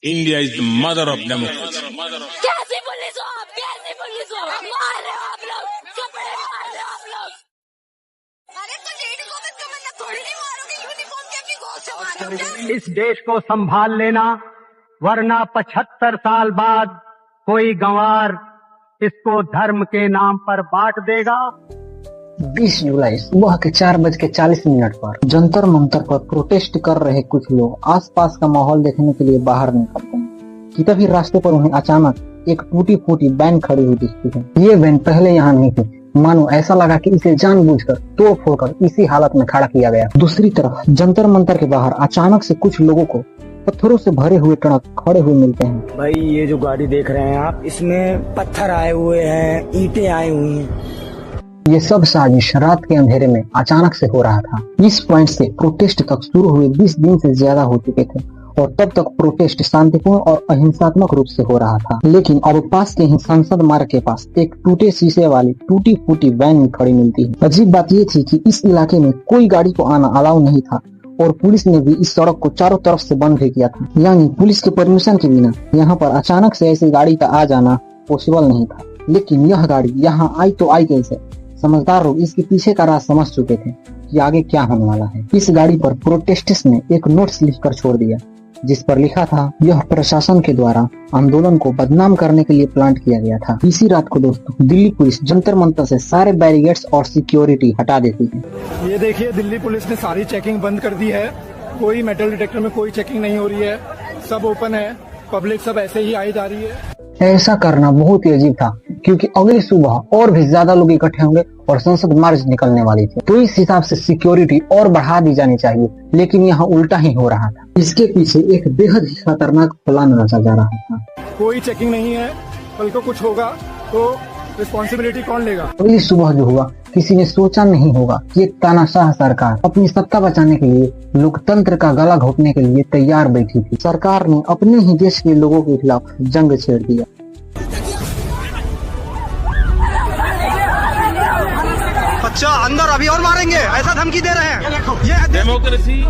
India is the mother of democracy. कैसी police हो आप? कैसी पुलिस हो? मार रहे हो आप लोग, कपड़े मार रहे हो आप लोग। अरे तो लेडी को भी कमन्ना थोड़ी नहीं मारोगे, यूनिफॉर्म के अपनी गौ से मारोगे। इस देश को संभाल लेना, वरना 75 साल बाद कोई गंवार इसको धर्म के नाम पर बांट देगा। 20 जुलाई सुबह के 4:40 पर जंतर मंतर पर प्रोटेस्ट कर रहे कुछ लोग आसपास का माहौल देखने के लिए बाहर निकलते हैं कि तभी रास्ते पर उन्हें अचानक एक टूटी फूटी वैन खड़ी हुई दिखती है। ये वैन पहले यहाँ नहीं थी, मानो ऐसा लगा कि इसे जानबूझकर तोड़ फोड़ कर इसी हालत में खड़ा किया गया। दूसरी तरफ जंतर मंतर के बाहर अचानक से कुछ लोगों को पत्थरों से भरे हुए ट्रक खड़े हुए मिलते हैं। भाई ये जो गाड़ी देख रहे हैं आप, इसमें पत्थर आए हुए हैं, ईंटें आई हुई हैं। ये सब साजिश रात के अंधेरे में अचानक से हो रहा था। इस पॉइंट से प्रोटेस्ट तक शुरू हुए 20 दिन से ज्यादा हो चुके थे और तब तक प्रोटेस्ट शांतिपूर्ण और अहिंसात्मक रूप से हो रहा था। लेकिन अब पास के ही संसद मार्ग के पास एक टूटे शीशे वाली टूटी फूटी वैन खड़ी मिलती है। अजीब बात ये थी कि इस इलाके में कोई गाड़ी को आना अलाउ नहीं था और पुलिस ने भी इस सड़क को चारों तरफ से बंद भी किया था। यानी पुलिस के परमिशन के बिना यहाँ पर अचानक से ऐसी गाड़ी का आ जाना पॉसिबल नहीं था। लेकिन यह गाड़ी यहाँ आई तो आई कैसे? समझदार लोग इसके पीछे का राज समझ चुके थे कि आगे क्या होने वाला है। इस गाड़ी पर प्रोटेस्टर्स ने एक नोट्स लिखकर छोड़ दिया जिस पर लिखा था, यह प्रशासन के द्वारा आंदोलन को बदनाम करने के लिए प्लांट किया गया था। इसी रात को दोस्तों दिल्ली पुलिस जंतर मंतर से सारे बैरिकेड्स और सिक्योरिटी हटा देती है। ये देखिए दिल्ली पुलिस ने सारी चेकिंग बंद कर दी है। कोई मेटल डिटेक्टर में कोई चेकिंग नहीं हो रही है, सब ओपन है, पब्लिक सब ऐसे ही आई जा रही है। ऐसा करना बहुत ही अजीब था क्योंकि अगली सुबह और भी ज्यादा लोग इकट्ठे होंगे और संसद मार्च निकलने वाली थी, तो इस हिसाब से सिक्योरिटी और बढ़ा दी जानी चाहिए। लेकिन यहाँ उल्टा ही हो रहा था। इसके पीछे एक बेहद ही खतरनाक प्लान रचा जा रहा था। कोई चेकिंग नहीं है, कल को कुछ होगा तो रिस्पॉन्सिबिलिटी कौन लेगा? अगली सुबह जो हुआ किसी ने सोचा नहीं होगा कि एक तानाशाह सरकार अपनी सत्ता बचाने के लिए लोकतंत्र का गला घोटने के लिए तैयार बैठी थी। सरकार ने अपने ही देश के लोगों के खिलाफ जंग छेड़ दिया। अच्छा अंदर अभी और मारेंगे, ऐसा धमकी दे रहे हैं। ये Democracy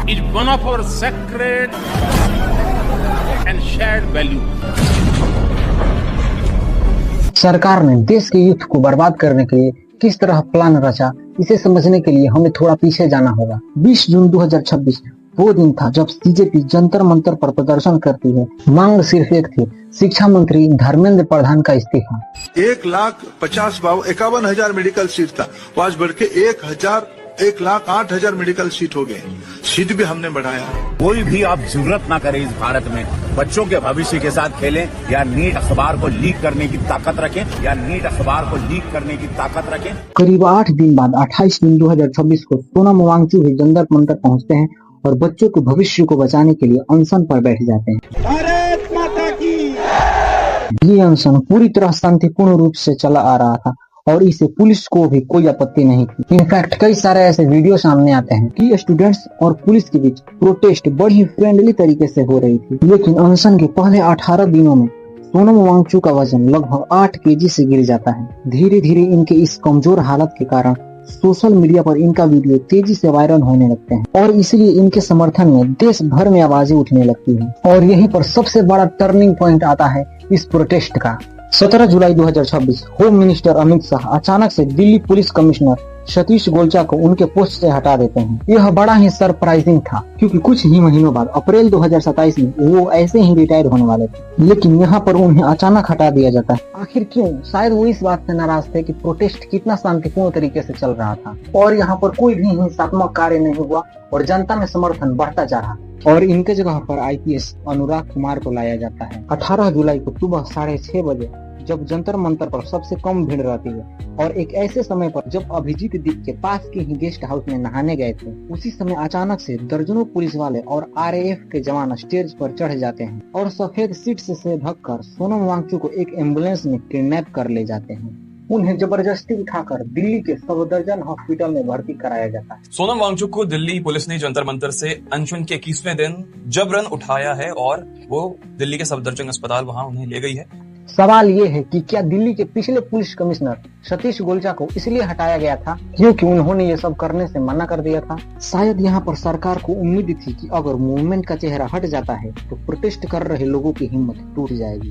is one of our sacred and shared values. सरकार ने देश के यूथ को बर्बाद करने के लिए किस तरह प्लान रचा, इसे समझने के लिए हमें थोड़ा पीछे जाना होगा। 20 जून 2026 वो दिन था जब बीजेपी जंतर मंतर पर प्रदर्शन करती है। मांग सिर्फ एक थी, शिक्षा मंत्री धर्मेंद्र प्रधान का इस्तीफा। 1,51,000 मेडिकल सीट था, वो आज बढ़ के 1,08,000 मेडिकल सीट हो गए। सीट भी हमने बढ़ाया। कोई भी आप जरूरत ना करे इस भारत में बच्चों के भविष्य के साथ खेलें या नीट अखबार को लीक करने की ताकत रखें। करीब 8 दिन बाद 28 जून 2026 को सोनम वांगचुक भी जंतर मंतर पहुँचते हैं और बच्चों के भविष्य को बचाने के लिए अनशन पर बैठ जाते हैं। भारत माता की। ये अनशन पूरी तरह शांतिपूर्ण रूप से चला आ रहा था और इसे पुलिस को भी कोई आपत्ति नहीं थी। इनफैक्ट कई सारे ऐसे वीडियो सामने आते हैं कि स्टूडेंट्स और पुलिस के बीच प्रोटेस्ट बड़ी फ्रेंडली तरीके से हो रही थी। लेकिन अनशन के पहले 18 दिनों में सोनम वांगचुक का वजन लगभग 8 केजी से गिर जाता है। धीरे धीरे इनके इस कमजोर हालत के कारण सोशल मीडिया पर इनका वीडियो तेजी से वायरल होने लगते हैं और इसलिए इनके समर्थन में देश भर में आवाजें उठने लगती हैं। और यहीं पर सबसे बड़ा टर्निंग पॉइंट आता है इस प्रोटेस्ट का। 17 जुलाई 2026 होम मिनिस्टर अमित शाह अचानक से दिल्ली पुलिस कमिश्नर सतीश गोलचा को उनके पोस्ट से हटा देते हैं। यह बड़ा ही सरप्राइजिंग था क्योंकि कुछ ही महीनों बाद अप्रैल 2027 में वो ऐसे ही रिटायर होने वाले थे। लेकिन यहाँ पर उन्हें अचानक हटा दिया जाता है। आखिर क्यों? शायद वो इस बात से नाराज थे कि प्रोटेस्ट कितना शांतिपूर्ण तरीके से चल रहा था और यहाँ पर कोई भी हिंसात्मक कार्य नहीं हुआ और जनता में समर्थन बढ़ता जा रहा और इनके जगह पर IPS अनुराग कुमार को लाया जाता है। 18 जुलाई को सुबह 6:30 बजे जब जंतर मंतर पर सबसे कम भीड़ रहती है और एक ऐसे समय पर जब अभिजीत दीप के पास के ही गेस्ट हाउस में नहाने गए थे, उसी समय अचानक से दर्जनों पुलिस वाले और RAF के जवान स्टेज पर चढ़ जाते हैं और सफेद सीट से ढककर सोनम वांगचुक को एक एम्बुलेंस में किडनैप कर ले जाते हैं। उन्हें जबरदस्ती उठाकर दिल्ली के सफदरजंग हॉस्पिटल में भर्ती कराया जाता है। सोनम वांगचुक को दिल्ली पुलिस ने जंतर मंतर से अनशन के 21वें दिन जबरन उठाया है और वो दिल्ली के सफदरजंग अस्पताल वहां उन्हें ले गई है। सवाल ये है कि क्या दिल्ली के पिछले पुलिस कमिश्नर सतीश गोलचा को इसलिए हटाया गया था क्योंकि उन्होंने ये सब करने से मना कर दिया था? शायद यहाँ पर सरकार को उम्मीद थी कि अगर मूवमेंट का चेहरा हट जाता है तो प्रोटेस्ट कर रहे लोगों की हिम्मत टूट जाएगी।